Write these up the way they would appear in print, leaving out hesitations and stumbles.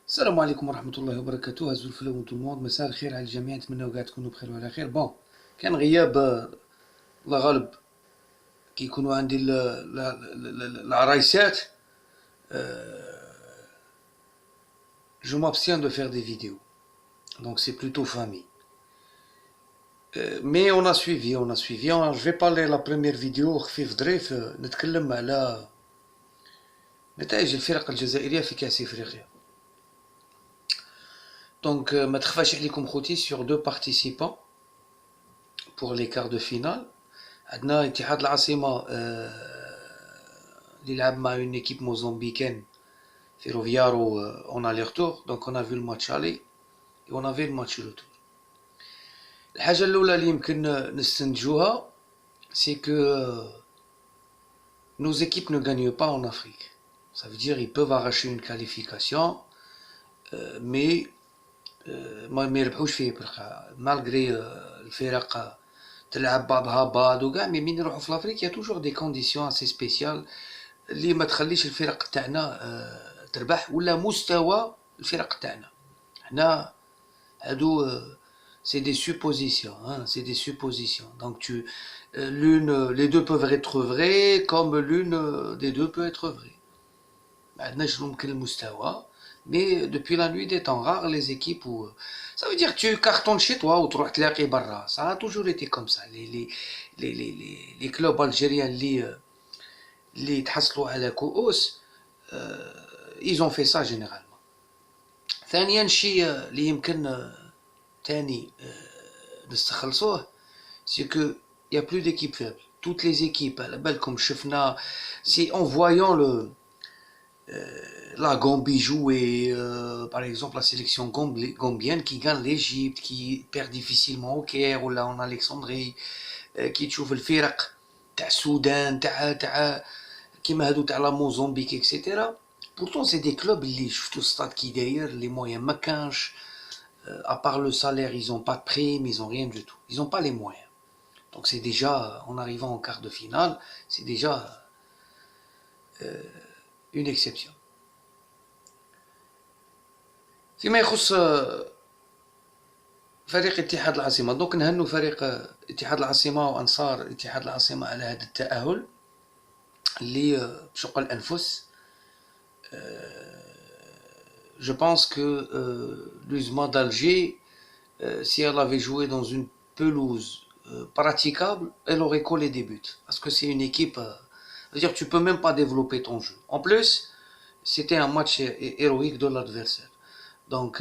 السلام عليكم ورحمة الله وبركاته. هزوا الفلو tout le monde. مساء الخير على الجميع، نتمنى قاعد تكونوا بخير وعلى خير. بون، كان غياب الله غالب كي يكونوا عندي العرايسات. Je m'abstiens de faire des vidéos, donc c'est plutôt famille. Mais on a suivi. Je vais parler la première vidéo خفيف ظريف، نتكلم على نتائج الفرق الجزائرية في كأس إفريقيا. Donc, ما تخفاش عليكم خوتي sur deux participants pour les quarts de finale. عندنا اتحاد العاصمة اللي لعب مع une équipe mozambicaine Ferroviaro en aller-retour. Donc on a vu le match aller et on a vu le match retour. الحاجة الأولى اللي يمكن نستنتجوها c'est que nos équipes ne gagnent pas en Afrique. Ça veut dire ils peuvent arracher une qualification mais ما يربحوش فيه برقا malgré الفرق تلعب بعضها بعض وكاع. مي من يروحوا في لافريك يا توجور دي كونديسيون اسي سبيسيال اللي ما تخليش الفرق تاعنا تربح ولا مستوى الفرق تاعنا. حنا هادو c'est des suppositions, hein, c'est des suppositions. Donc les deux peuvent être vrais comme l'une des deux peut être vraie. ما عندناش ممكن المستوى. Mais depuis la nuit des temps rares, les équipes où... Ça veut dire que tu cartonnes chez toi ou tu vas te barra. Ça a toujours été comme ça. Les clubs algériens اللي تحصلوا على كؤوس ils ont fait ça généralement. ثانيا شيء اللي يمكن تاني نستخلصوه c'est que il y a plus d'équipes faibles. Toutes les équipes على بالكم شفنا si en voyant la Gambie jouer, par exemple la sélection gambienne qui gagne l'Égypte, qui perd difficilement au Caire ou là en Alexandrie, qui تشوف الفرق تاع السودان تاع كيما هادو تاع لا موزامبيك etc. Pourtant c'est des clubs اللي شفتوا الستاد كي داير les moyens ما كانش, à part le salaire ils ont pas de prime, ils ont rien du tout, ils ont pas les moyens. Donc c'est déjà, en arrivant en quart de finale, c'est déjà une exception. فيما يخص فريق اتحاد العاصمة، دونك نهنوا فريق اتحاد العاصمة وأنصار اتحاد العاصمة على هذا التأهل اللي بشق الأنفس. Je pense que l'USMA d'Alger, si elle avait joué dans une pelouse praticable, elle aurait collé des buts. Parce que c'est une équipe, c'est-à-dire que tu peux même pas développer ton jeu. En plus, c'était un match héroïque de l'adversaire. Donc,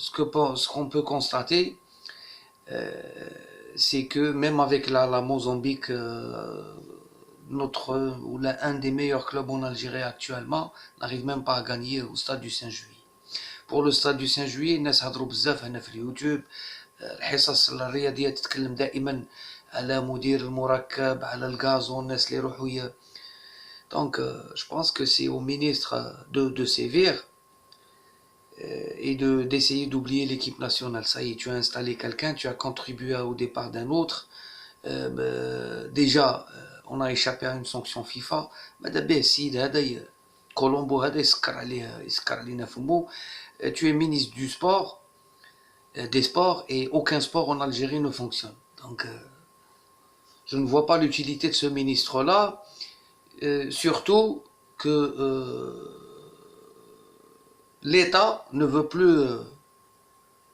ce qu'on peut constater, c'est que même avec la Mozambique, un des meilleurs clubs en Algérie actuellement, n'arrive même pas à gagner au stade du 5 juillet. Pour le stade du 5 juillet, الناس هضروا بزاف هنا في اليوتيوب. الحصص الرياضية تتكلم دائما على مدير المركب، على الغازون، الناس اللي يروحوا. Donc, je pense que c'est au ministre de sévir et d'essayer d'oublier l'équipe nationale. Ça y est, tu as installé quelqu'un, tu as contribué au départ d'un autre. Déjà, on a échappé à une sanction FIFA. Colombo, tu es ministre du sport, des sports, et aucun sport en Algérie ne fonctionne. Donc, je ne vois pas l'utilité de ce ministre-là, surtout que l'État ne veut plus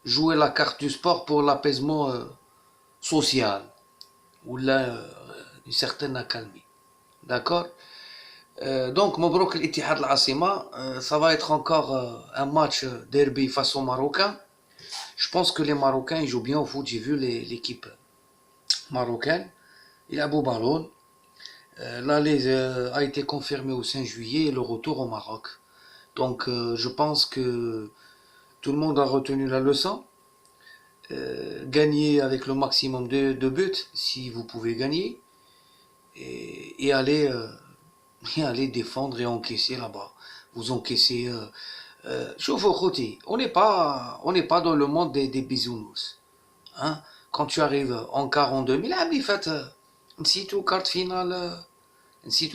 jouer la carte du sport pour l'apaisement social ou là une certaine accalmie. D'accord? Donc, Mabrouk l'Ittihad al-Asima, ça va être encore un match derby face aux Marocains. Je pense que les Marocains ils jouent bien au foot. J'ai vu l'équipe marocaine. Il a beau ballon. L'aller a été confirmé au 5 juillet et le retour au Maroc. Donc je pense que tout le monde a retenu la leçon. Gagner avec le maximum de buts si vous pouvez gagner et aller défendre et encaisser là-bas. Vous encaissez. Chauffe-au côté. On n'est pas dans le monde des bisounours. Hein? Quand tu arrives en quart en demi, là, mais faites نسيتوا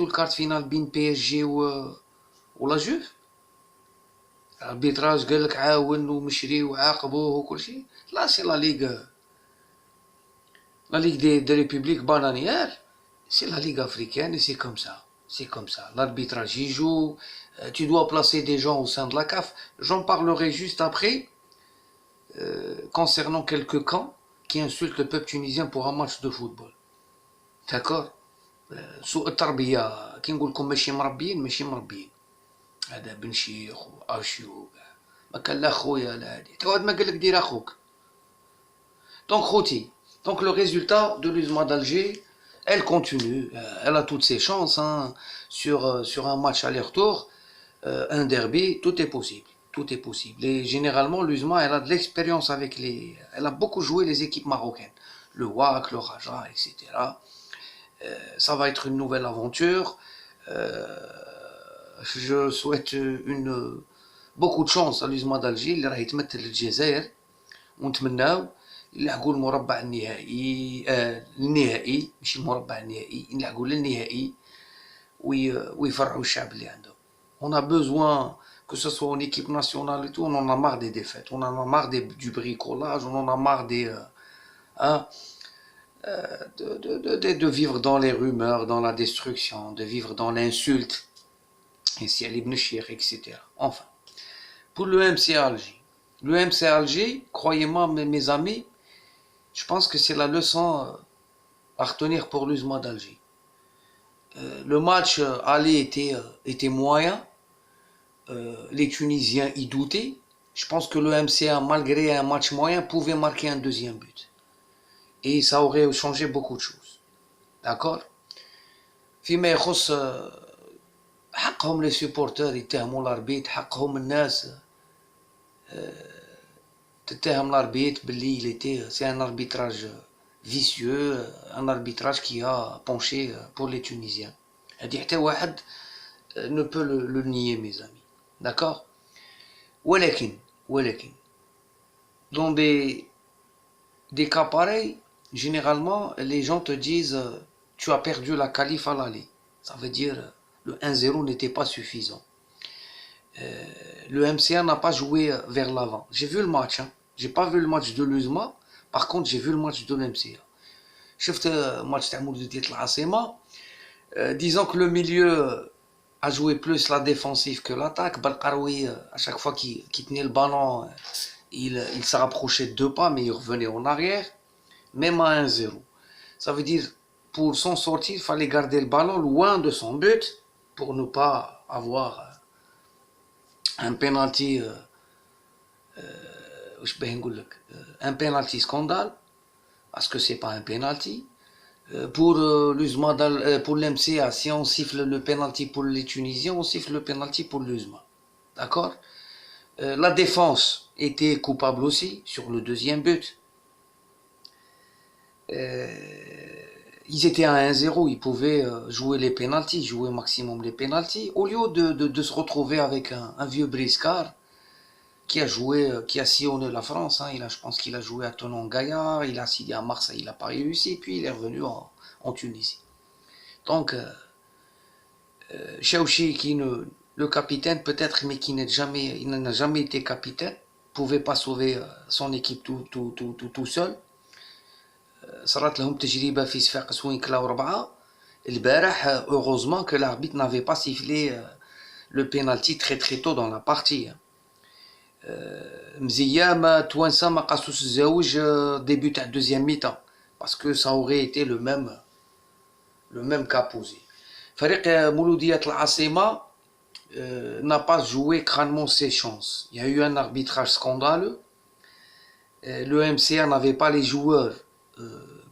الكارت فينال بين PSG ou la Juve. l'arbitrage قال لك عاون ومشري وعاقبوه وكل شيء. Là c'est la ligue des républiques bananières, c'est la ligue africaine et c'est comme ça. C'est comme ça. L'arbitrage y joue, tu dois placer des gens au sein de la CAF. J'en parlerai juste après, concernant quelques camps qui insultent le peuple tunisien pour un match de football. D'accord. سوء التربية كي نقول لكم ماشي مربيين ماشي مربيين. هذا بن شيخ واشيو ما كان لا خويا لا هادي حتى واحد ما قال لك دير اخوك. Donc خوتي, donc le résultat de l'USMA d'Alger, elle continue, elle a toutes ses chances hein, sur un match aller-retour, un derby, tout est possible. Tout est possible. Et généralement, l'USMA, elle a de l'expérience avec les... Elle a beaucoup joué les équipes marocaines. Le WAC, le Raja, etc. Ça va être une nouvelle aventure. Je souhaite beaucoup de chance à l'USMA d'Alger اللي راه يتمثل الجزائر ونتمناو يلحقوا المربع النهائي النهائي ماشي المربع النهائي يلحقوا للنهائي ويفرحوا الشعب اللي عندهم. On a besoin que ce soit en équipe nationale et tout, on en a marre des défaites, on en a marre du bricolage, on en a marre de vivre dans les rumeurs, dans la destruction, de vivre dans l'insulte, et si elle ibn Cheikh, etc. Enfin, pour le MC Alger. Le MC Alger, croyez-moi mes amis, je pense que c'est la leçon à retenir pour l'USMA d'Alger. Le match aller était moyen, les Tunisiens y doutaient. Je pense que le MCA, malgré un match moyen, pouvait marquer un deuxième but. Et ça aurait changé beaucoup de choses. D'accord? فيما يخص حقهم les supporters يتهموا l'arbitre, حقهم الناس تتهم l'arbitre باللي c'est un arbitrage vicieux, un arbitrage qui a penché pour les Tunisiens. هذه حتى واحد ne peut le nier mes amis. D'accord? ولكن dans des cas pareils, généralement les gens te disent tu as perdu la qualif à l'aller. Ça veut dire le 1-0 n'était pas suffisant. Le MCA n'a pas joué vers l'avant. J'ai vu le match, hein. J'ai pas vu le match de l'USMA, par contre j'ai vu le match de l'MCA. شفت match تاع مولودية العاصمة. Disons que le milieu a joué plus la défensive que l'attaque. Balkaroui, à chaque fois qu'il tenait le ballon, il s'est rapproché de 2 pas, mais il revenait en arrière, même à 1-0. Ça veut dire, pour s'en sortir, il fallait garder le ballon loin de son but pour ne pas avoir un penalty, un penalty scandale, parce que c'est pas un penalty. Pour pour l'MCA, si on siffle le penalty pour les Tunisiens, on siffle le penalty pour l'USMA. D'accord? La défense était coupable aussi sur le deuxième but. Ils étaient à 1-0, ils pouvaient jouer les penalties, jouer au maximum les penalties, au lieu de se retrouver avec un vieux briscard qui a sillonné la France. Hein. Je pense qu'il a joué à Tonon-Gaillard, il a signé à Marseille, il n'a pas réussi, puis il est revenu en Tunisie. Donc, Chaouchi, le capitaine peut-être, mais il n'a jamais été capitaine, pouvait pas sauver son équipe tout seul. صارت لهم تجربة في صفاقس وين كلاو 4 البارح. Heureusement que l'arbitre n'avait pas sifflé le penalty très tôt dans la partie. مزيا ما توانسة ما قاسوش الزاوج début تاع deuxième mi-temps parce que ça aurait été le même cas posé. فريق مولودية العاصمة n'a pas joué crânement ses chances. Il y a eu un arbitrage scandaleux. Le MCA n'avait pas les joueurs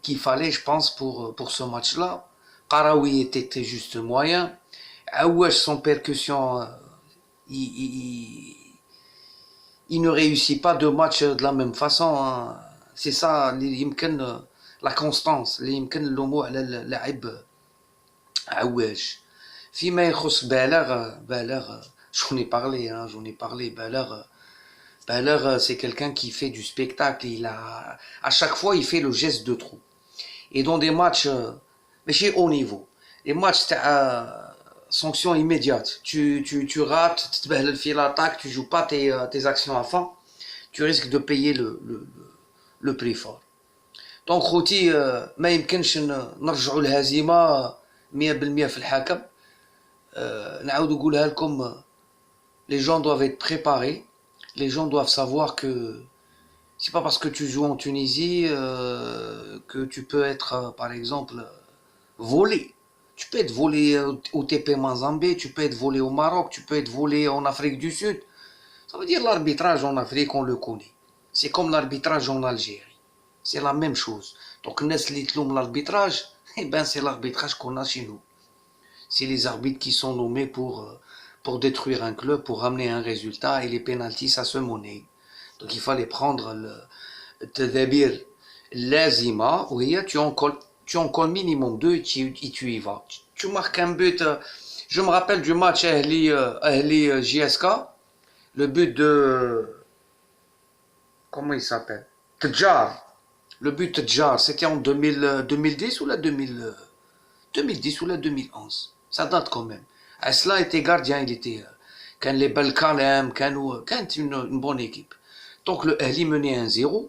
qu'il fallait, je pense, pour ce match-là. Qaraoui était juste moyen. Aouache, sans percussion, il ne réussit pas deux matchs de la même façon. Hein. C'est ça, la constance. Aouache. فيما يخص بالغ j'en ai parlé, Baler, c'est quelqu'un qui fait du spectacle. À chaque fois, il fait le geste de trop. Et dans des matchs, mais chez haut niveau, les matchs sanction immédiate. Tu rates, tu te fais l'attaque, tu joues pas tes actions à fond, tu risques de payer le prix fort. دونك خوتي ما يمكنش نرجعوا الهزيمه 100% في الحكم. نعاود نقولها لكم، les gens doivent être préparés, les gens doivent savoir que c'est pas parce que tu joues en Tunisie que tu peux être par exemple volé. Tu peux être volé au TP Mazembe, tu peux être volé au Maroc, tu peux être volé en Afrique du Sud. Ça veut dire l'arbitrage en Afrique, on le connaît. C'est comme l'arbitrage en Algérie. C'est la même chose. Donc, l'arbitrage, eh ben, c'est l'arbitrage qu'on a chez nous. C'est les arbitres qui sont nommés pour détruire un club, pour ramener un résultat, et les pénaltys, ça se monnaie. Donc, il fallait prendre le tadabir lazima, oui, tu en colles minimum 2 et tu y vas. Tu marques un but. Je me rappelle du match Ahli JSK, le but de. Comment il s'appelle? Tadjar. Le but de Jar, c'était en 2010 ou la 2010 ou la 2011. Ça date quand même. Asla était gardien, il était. Quand les Balkalem, quand une bonne équipe. Donc le Ali menait 1-0,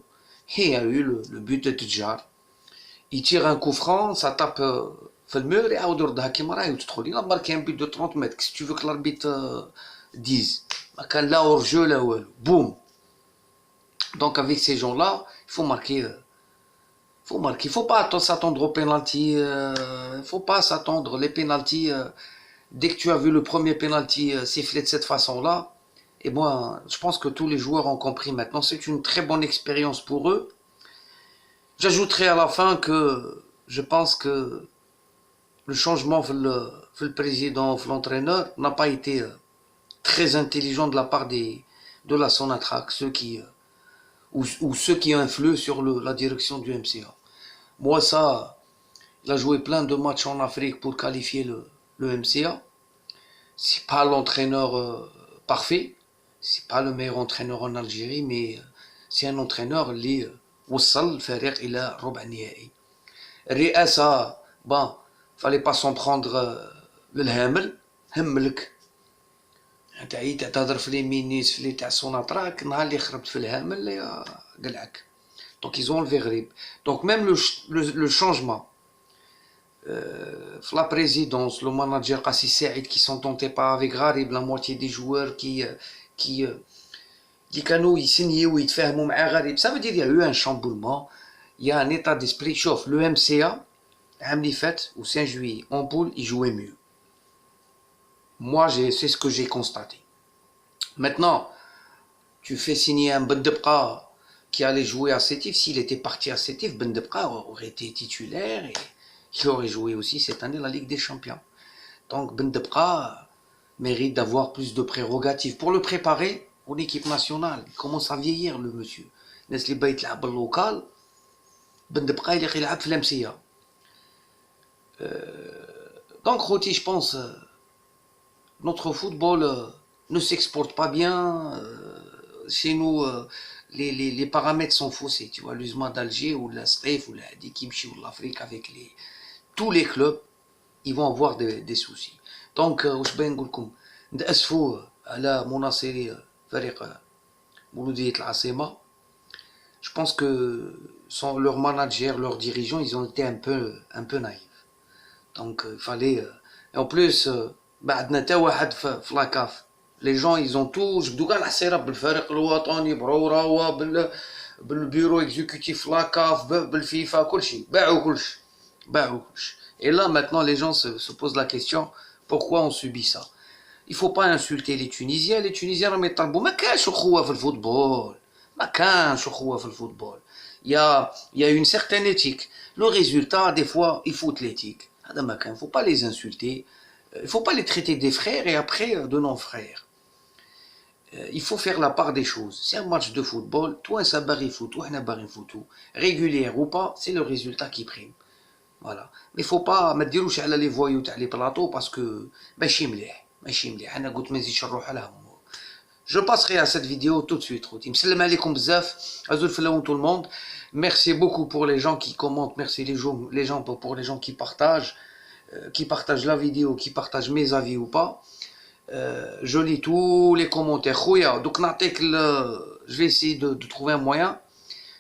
et il y a eu le but de Tadjar. Il tire un coup franc, ça tape في المور يعاود يردها كيما راهي وتدخل. Il a marqué un but de 30 mètres. Qu'est-ce que tu veux que l'arbitre dise? ما كان لا hors-jeu لا والو. Boum. Donc avec ces gens-là, il faut marquer. Il faut pas s'attendre aux pénalty. Faut pas s'attendre les pénalty. Dès que tu as vu le premier pénalty sifflé de cette façon-là, et moi, je pense que tous les joueurs ont compris maintenant. C'est une très bonne expérience pour eux. J'ajouterai à la fin que je pense que le changement le président, l'entraîneur, n'a pas été très intelligent de la part de la Sonatrach, ou ceux qui influent sur la direction du MCA. Moi, ça, il a joué plein de matchs en Afrique pour qualifier le MCA. C'est pas l'entraîneur parfait, c'est pas le meilleur entraîneur en Algérie, mais c'est un entraîneur qui وصل الفريق إلى ربع نهائي. الرئاسة bon, fallait pas s'en prendre للهامل. هملك انت عييت تهضر في لي مينيس تاع سوناطراك، نهار اللي خربت في الهامل قلعك. Donc ils ont enlevé Ghrib. Donc même le changement, la présidence, le manager Qassi Saïd qui s'entendait pas avec Gharib, la moitié des joueurs qui كانوا يسنيوا ويتفاهموا مع غريب. Ça veut dire il y a eu un chamboulement, il y a un état d'esprit. Chauffe, le MCA, Amni Fête ou Saint-Juillet, en poule, ils jouaient mieux. Moi, c'est ce que j'ai constaté. Maintenant, tu fais signer un Bendebqa qui allait jouer à Sétif. S'il était parti à Sétif, Bendebqa aurait été titulaire et il aurait joué aussi cette année la Ligue des Champions. Donc Bendebqa mérite d'avoir plus de prérogatives pour le préparer pour l'équipe nationale. Il commence à vieillir le monsieur. الناس اللي باغي تلعب باللوكال بندبقى اللي يلعب في الامسيه. Donc خوتي, je pense notre football ne s'exporte pas bien. Chez nous, les paramètres sont faussés. Tu vois, l'USMA d'Alger ou la STEF ou la Dikimchi ou l'Afrique, avec tous les clubs, ils vont avoir des soucis. Donc, واش باغي نقول لكم, نتأسفوا على مناصري فريق مولودية العاصمة. Je pense que leurs managers, leurs dirigeants, ils ont été un peu naïfs. Donc il fallait. Et en plus, بعدنا تا واحد في لاكاف. Les gens, ils ont tout. جبدوا كاع العصيرة بالفريق الوطني بروراوا بالبيرو اكزيكوتيف لاكاف بالفيفا كلشي. باعوا كلشي. Et là maintenant, les gens se posent la question, pourquoi on subit ça? Il faut pas insulter les Tunisiens. Les Tunisiens راهم يطلبوا ما كانش أخوة في الفوتبول. ما كانش أخوة في الفوتبول. Il y a une certaine éthique. Le résultat, des fois, il faut l'éthique. Il ne faut pas les insulter. Il ne faut pas les traiter des frères et après de non-frères. Il faut faire la part des choses. C'est un match de football. Toi, ça barre foot, toi, un barre foot. Régulière ou pas, c'est le résultat qui prime. Voilà. Mais il ne faut pas me dire où les voyous, les plateaux, parce que ماشي مليح. أنا قلت ما نزيدش نروح لهم. Je passerai à cette vidéo tout de suite. Salam alaikum bzaf. Azul falaoun tout le monde. Merci beaucoup pour les gens qui commentent. Merci pour les gens qui partagent. qui partage la vidéo, qui partage mes avis ou pas. Je lis tous les commentaires. Khoya, donc je vais essayer de trouver un moyen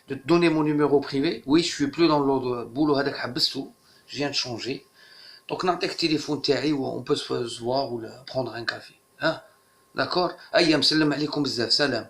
de te donner mon numéro privé. Oui, je suis plus dans le boulot هذاك حبسته. Je viens de changer. Donc نعطيك téléphone تاعي on peut se voir ou prendre un café. Hein? D'accord? أيا مسلم عليكم بزاف. سلام.